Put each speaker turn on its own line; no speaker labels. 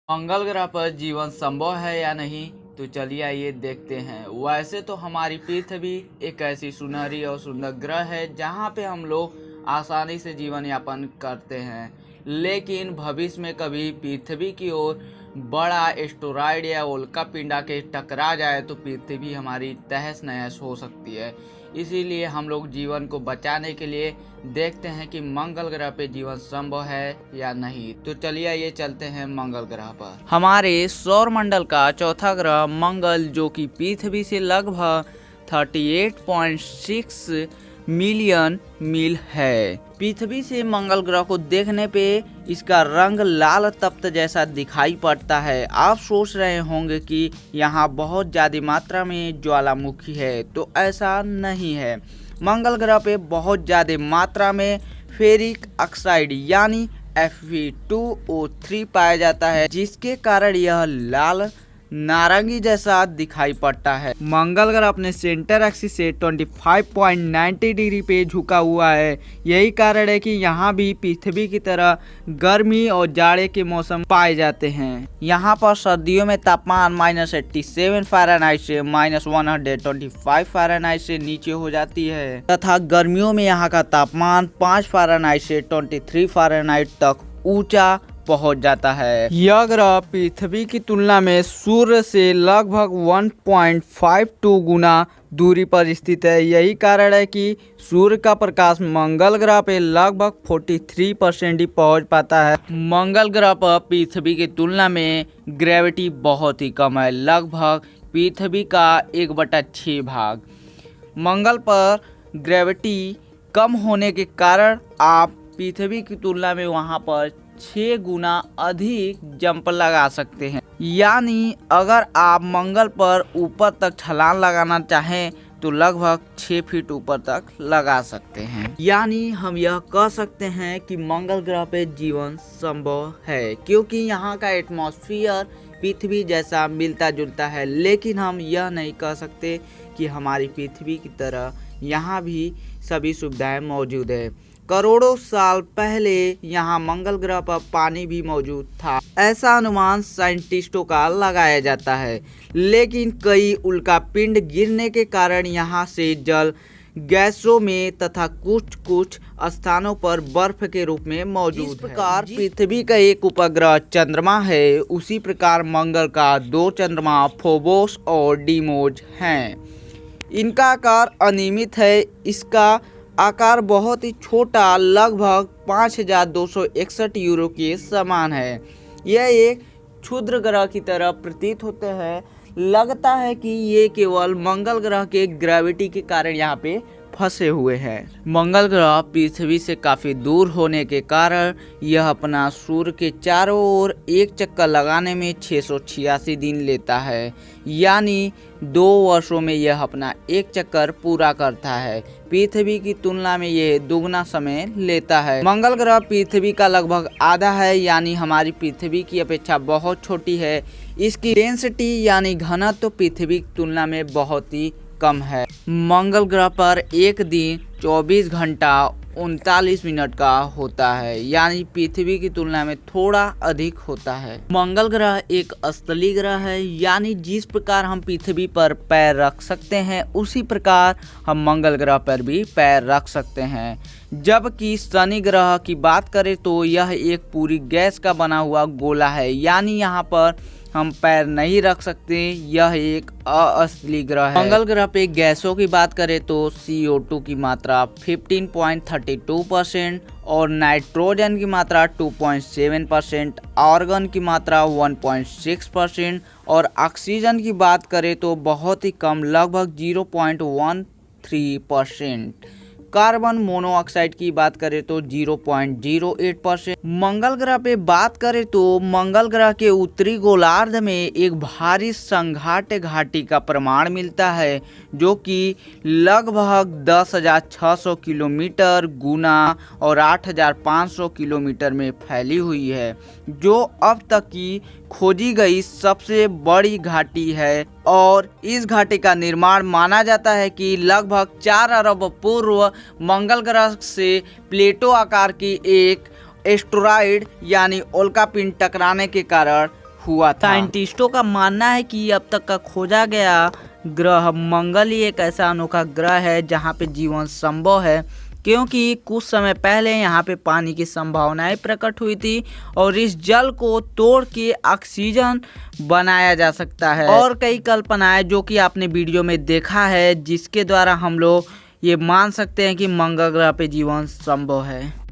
मंगल ग्रह पर जीवन संभव है या नहीं, तो चलिए आइए देखते हैं। वैसे तो हमारी पृथ्वी एक ऐसी सुनहरी और सुंदर ग्रह है जहाँ पे हम लोग आसानी से जीवन यापन करते हैं, लेकिन भविष्य में कभी पृथ्वी की ओर बड़ा एस्टेरॉयड या उल्का पिंड के टकरा जाए तो पृथ्वी हमारी तहस नहस हो सकती है। इसीलिए हम लोग जीवन को बचाने के लिए देखते हैं कि मंगल ग्रह पे जीवन संभव है या नहीं। तो चलिए ये चलते हैं मंगल ग्रह पर। हमारे सौर मंडल का चौथा ग्रह मंगल, जो कि पृथ्वी से लगभग 38.6 मिलियन मील है। पृथ्वी से मंगल ग्रह को देखने पे इसका रंग लाल तप्त जैसा दिखाई पड़ता है। आप सोच रहे होंगे कि यहाँ बहुत ज़्यादा मात्रा में ज्वालामुखी है, तो ऐसा नहीं है। मंगल ग्रह पे बहुत ज़्यादा मात्रा में फेरिक ऑक्साइड यानी Fe2O3 पाया जाता है, जिसके कारण यह लाल नारंगी जैसा दिखाई पड़ता है। मंगल ग्रह अपने सेंटर एक्सिस से 25.90 डिग्री पे झुका हुआ है। यही कारण है कि यहाँ भी पृथ्वी की तरह गर्मी और जाड़े के मौसम पाए जाते हैं। यहाँ पर सर्दियों में तापमान -87 फ़ारेनहाइट से -125 फ़ारेनहाइट से नीचे हो जाती है, तथा गर्मियों में यहाँ का तापमान 5 फ़ारेनहाइट से 23 फ़ारेनहाइट तक ऊंचा पहुंच जाता है। यह ग्रह पृथ्वी की तुलना में सूर्य से लगभग 1.52 गुना दूरी पर स्थित है। यही कारण है कि सूर्य का प्रकाश मंगल ग्रह पे लगभग 43% ही पहुंच पाता है। मंगल ग्रह पर पृथ्वी की तुलना में ग्रेविटी बहुत ही कम है, लगभग पृथ्वी का 1/6 भाग। मंगल पर ग्रेविटी कम होने के कारण आप पृथ्वी की तुलना में वहां पर 6 गुना अधिक जंप लगा सकते हैं। यानी अगर आप मंगल पर ऊपर तक छलांग लगाना चाहें तो लगभग 6 फीट ऊपर तक लगा सकते हैं। यानी हम यह कह सकते हैं कि मंगल ग्रह पे जीवन संभव है, क्योंकि यहाँ का एटमॉस्फेयर पृथ्वी जैसा मिलता जुलता है। लेकिन हम यह नहीं कह सकते कि हमारी पृथ्वी की तरह यहाँ भी सभी सुविधाएं मौजूद है। करोड़ों साल पहले यहाँ मंगल ग्रह पर पानी भी मौजूद था, ऐसा अनुमान साइंटिस्टों का लगाया जाता है। लेकिन कई उल्का पिंड गिरने के कारण यहाँ से जल गैसों में तथा कुछ स्थानों पर बर्फ के रूप में मौजूद है। इस प्रकार पृथ्वी का एक उपग्रह चंद्रमा है, उसी प्रकार मंगल का 2 चंद्रमा फोबोस और डीमोस हैं। इनका आकार अनियमित है। इसका आकार बहुत ही छोटा, लगभग 5261 यूरो के समान है। यह एक क्षुद्र ग्रह की तरह प्रतीत होते हैं। लगता है कि ये केवल मंगल ग्रह के ग्रेविटी के कारण यहाँ पे फंसे हुए हैं। मंगल ग्रह पृथ्वी से काफ़ी दूर होने के कारण यह अपना सूर्य के चारों ओर एक चक्कर लगाने में 686 दिन लेता है। यानी 2 वर्षों में यह अपना एक चक्कर पूरा करता है। पृथ्वी की तुलना में यह दुगना समय लेता है। मंगल ग्रह पृथ्वी का लगभग आधा है, यानी हमारी पृथ्वी की अपेक्षा बहुत छोटी है। इसकी डेंसिटी यानी घनत्व पृथ्वी की तुलना में बहुत ही कम है। मंगल ग्रह पर एक दिन 24 घंटा 39 मिनट का होता है, यानी पृथ्वी की तुलना में थोड़ा अधिक होता है। मंगल ग्रह एक स्थलीय ग्रह है, यानी जिस प्रकार हम पृथ्वी पर पैर रख सकते हैं उसी प्रकार हम मंगल ग्रह पर भी पैर रख सकते हैं। जबकि शनि ग्रह की बात करें तो यह एक पूरी गैस का बना हुआ गोला है, यानी यहाँ पर हम पैर नहीं रख सकते। यह एक अस्थलीय ग्रह है। मंगल ग्रह पे गैसों की बात करें तो CO2 की मात्रा 15.32% और नाइट्रोजन की मात्रा 2.7%, आर्गन की मात्रा 1.6% और ऑक्सीजन की बात करें तो बहुत ही कम, लगभग 0.13%। कार्बन मोनोऑक्साइड की बात करें तो 0.08%। मंगल ग्रह पे बात करें तो मंगल ग्रह के उत्तरी गोलार्ध में एक भारी संघाट घाटी का प्रमाण मिलता है, जो कि लगभग 10,600 किलोमीटर गुना और 8,500 किलोमीटर में फैली हुई है, जो अब तक की खोजी गई सबसे बड़ी घाटी है। और इस घाटी का निर्माण माना जाता है कि लगभग 4 अरब पूर्व मंगल ग्रह से प्लेटो आकार की एक एस्टेरॉयड यानी उल्का पिंड टकराने के कारण हुआ था। साइंटिस्टों का मानना है कि अब तक का खोजा गया ग्रह मंगल ही एक ऐसा अनोखा ग्रह है जहाँ पे जीवन संभव है, क्योंकि कुछ समय पहले यहाँ पे पानी की संभावनाएं प्रकट हुई थी और इस जल को तोड़ के ऑक्सीजन बनाया जा सकता है। और कई कल्पनाएं जो कि आपने वीडियो में देखा है, जिसके द्वारा हम लोग ये मान सकते हैं कि मंगल ग्रह पे जीवन संभव है।